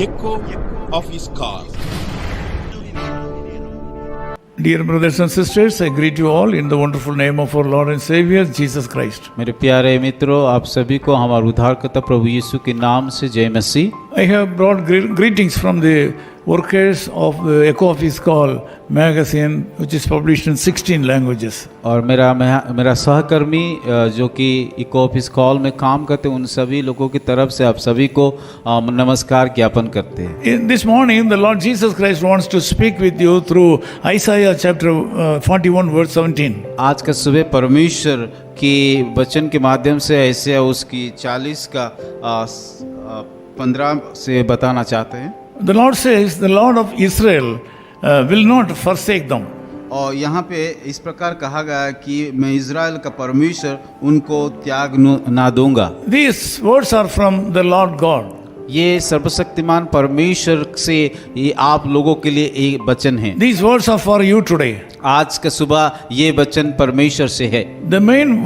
echo of his call. Dear brothers and sisters, I greet you all in the wonderful name of our Lord and Savior, Jesus Christ. मेरे प्यारे मित्रों, आप सभी को हमारे उद्धारकर्ता प्रभु यीशु के नाम से जय मसीह। I have brought greetings from the workers of the Echo of His Call magazine, which is published in 16 languages. और मेरा सहकर्मी जो कि इको ऑफ हिज कॉल में काम करते हैं, उन सभी लोगों की तरफ से आप सभी को नमस्कार ज्ञापन करते हैं। This morning, the Lord Jesus Christ wants to speak with you through Isaiah chapter 41 verse 17. आज का सुबह परमेश्वर की वचन के माध्यम से ऐसे उसकी 40 का 15 से बताना चाहते हैं। The Lord says, the Lord of Israel will not forsake them. और यहाँ पे इस प्रकार कहा गया है कि मैं इज़राइल का परमेश्वर उनको त्याग ना दूंगा। These words are from the Lord God. ये सर्वशक्तिमान परमेश्वर से ये आप लोगों के लिए एक वचन है। These words are for you today. आज का सुबह ये वचन परमेश्वर से है। The main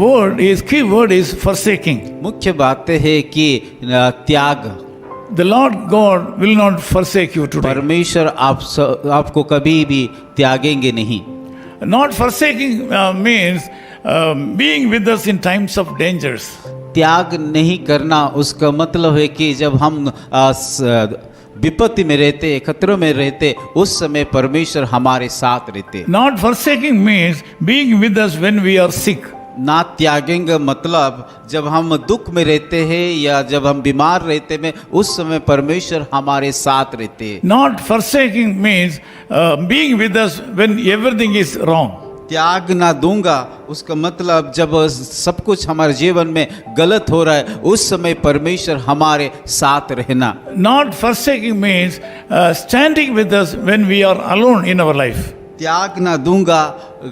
key word is forsaking. मुख्य बात है कि त्याग। The Lord God will not forsake you today. परमेश्वर आपको कभी भी त्यागेंगे नहीं। Not forsaking means being with us in times of dangers. त्याग नहीं करना उसका मतलब है कि जब हम विपत्ति में रहते, खतरों में रहते, उस समय परमेश्वर हमारे साथ रहते। Not forsaking means being with us when we are sick. ना त्यागेंगे मतलब जब हम दुख में रहते हैं या जब हम बीमार रहते हैं, उस समय परमेश्वर हमारे साथ रहते हैं। Not forsaking means being with us when everything is wrong. त्याग ना दूंगा उसका मतलब जब सब कुछ हमारे जीवन में गलत हो रहा है, उस समय परमेश्वर हमारे साथ रहना। Not forsaking means standing with us when we are alone in our life. त्याग ना दूंगा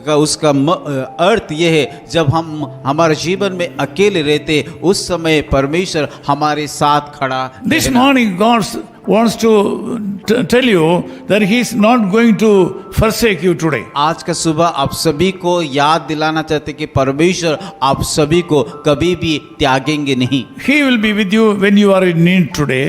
का उसका अर्थ यह है जब हम हमारे जीवन में अकेले रहते, उस समय परमेश्वर हमारे साथ खड़ा। This morning God wants to tell you that He is not going to forsake you today. आज का सुबह आप सभी को याद दिलाना चाहते कि परमेश्वर आप सभी को कभी भी त्यागेंगे नहीं। He will be with you when you are in need today.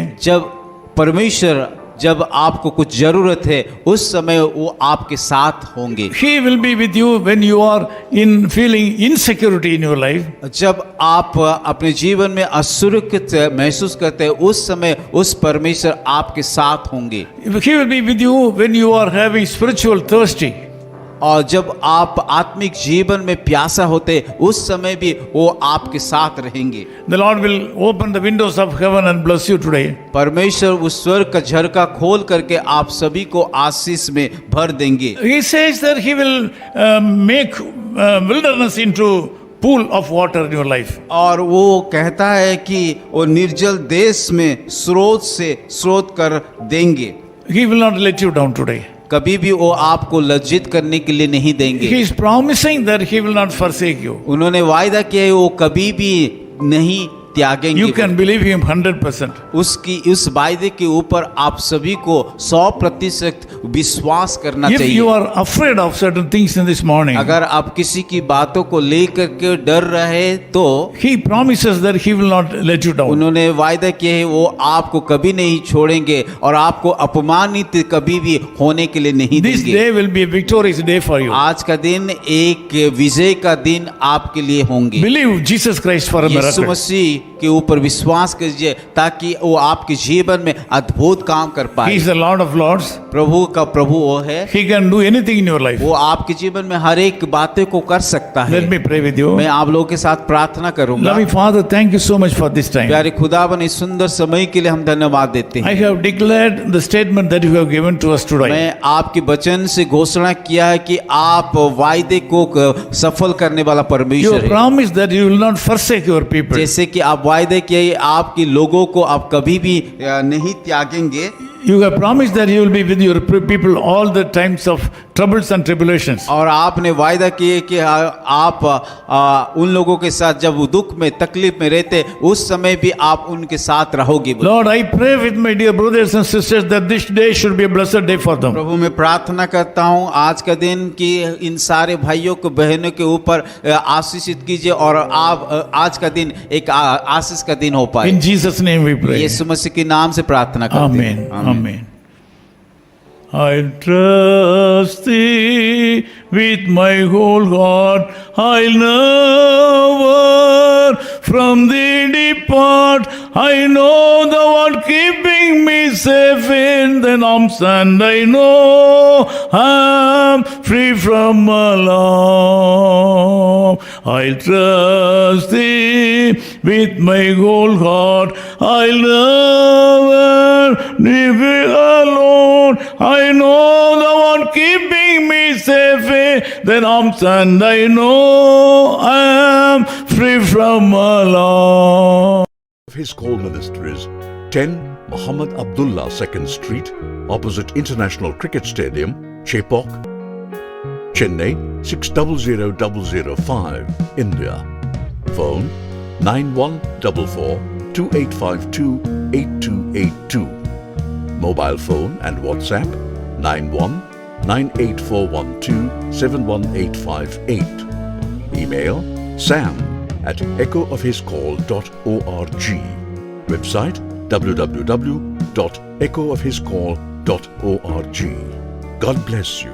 जब आपको कुछ जरूरत है, उस समय वो आपके साथ होंगे। He will be with you when you are in feeling insecurity in your life. जब आप अपने जीवन में असुरक्षित महसूस करते हैं, उस समय उस परमेश्वर आपके साथ होंगे। He will be with you when you are having spiritual thirsty. और जब आप आत्मिक जीवन में प्यासा होते, उस समय भी वो आपके साथ रहेंगे। The Lord will open the windows of heaven and bless you today. परमेश्वर उस स्वर्ग का झरका खोल करके आप सभी को आशीष में भर देंगे। He says that He will make wilderness into pool of water in your life. और वो कहता है कि वो निर्जल देश में स्रोत कर देंगे। He will not let you down today. कभी भी वो आपको लज्जित करने के लिए नहीं देंगे। He is promising that He will not forsake you. उन्होंने वायदा किया है वो कभी भी नहीं त्यागेंगे। You can believe Him 100%. उस वायदे के ऊपर आप सभी को 100% विश्वास करना If चाहिए। you are afraid of certain things in this morning, अगर आप किसी की बातों को लेकर के डर रहे तो He promises that He will not let you down. उन्होंने वायदा किया है वो आपको कभी नहीं छोड़ेंगे और आपको अपमानित कभी भी होने के लिए नहीं This देंगे। day will be a victorious day for you. आज का दिन एक विजय का दिन आपके लिए होंगे। Believe Jesus Christ for a Yeshu miracle. मसीह के ऊपर विश्वास कीजिए ताकि वो आपके जीवन में अद्भुत काम कर He पाए। is the Lord of Lords. प्रभु का प्रभु वो है, He can do anything in your life. वो आपके जीवन में हर एक बातें को कर सकता है। Let me pray with you. मैं आप लोगों के साथ प्रार्थना करूंगा। Loving Father, thank you so much for this time. प्यारे खुदावन, इस सुंदर समय के लिए हम धन्यवाद देते हैं। I have declared the statement that you have given to us today. मैं आपके वचन से घोषणा किया है कि आप वायदे को सफल करने वाला You परमेश्वर have है। promised that you will not forsake your people. जैसे कि आप वायदे किए आपके लोगों को आप कभी भी नहीं त्यागेंगे। You have promised that you will be with your people all the times of troubles and tribulations. और आपने वायदा किए कि आप उन लोगों के साथ जब वो दुख में तकलीफ में रहते उस समय भी आप उनके साथ रहोगे। Lord, I pray with my dear brothers and sisters that this day should be a blessed day for them. प्रभु मैं प्रार्थना करता हूँ आज का दिन कि इन सारे भाइयों को बहनों के ऊपर आशीषित कीजिए और आप आज का दिन एक आशीष का दिन हो पाए। In Jesus' name we pray. यीशु मसीह के नाम से प्रार्थना करते हैं। Amen. Amen. I'll trust thee with my whole heart. I'll never from thee depart. I know thou art keeping me safe in thine arms, and I know I'm free from alarm. I'll trust thee with my whole heart. I'll never leave thee alone. I know thou art keeping me safe in thine arms, and I know I am free from alarm. His Call Ministries, 10 Muhammad Abdullah 2nd Street, opposite International Cricket Stadium, Chepauk, Chennai 600005, India. Phone 9144 2852 8282. Mobile phone and WhatsApp 91 98412 71858. Email sam@echoofhiscall.org. Website www.echoofhiscall.org. God bless you.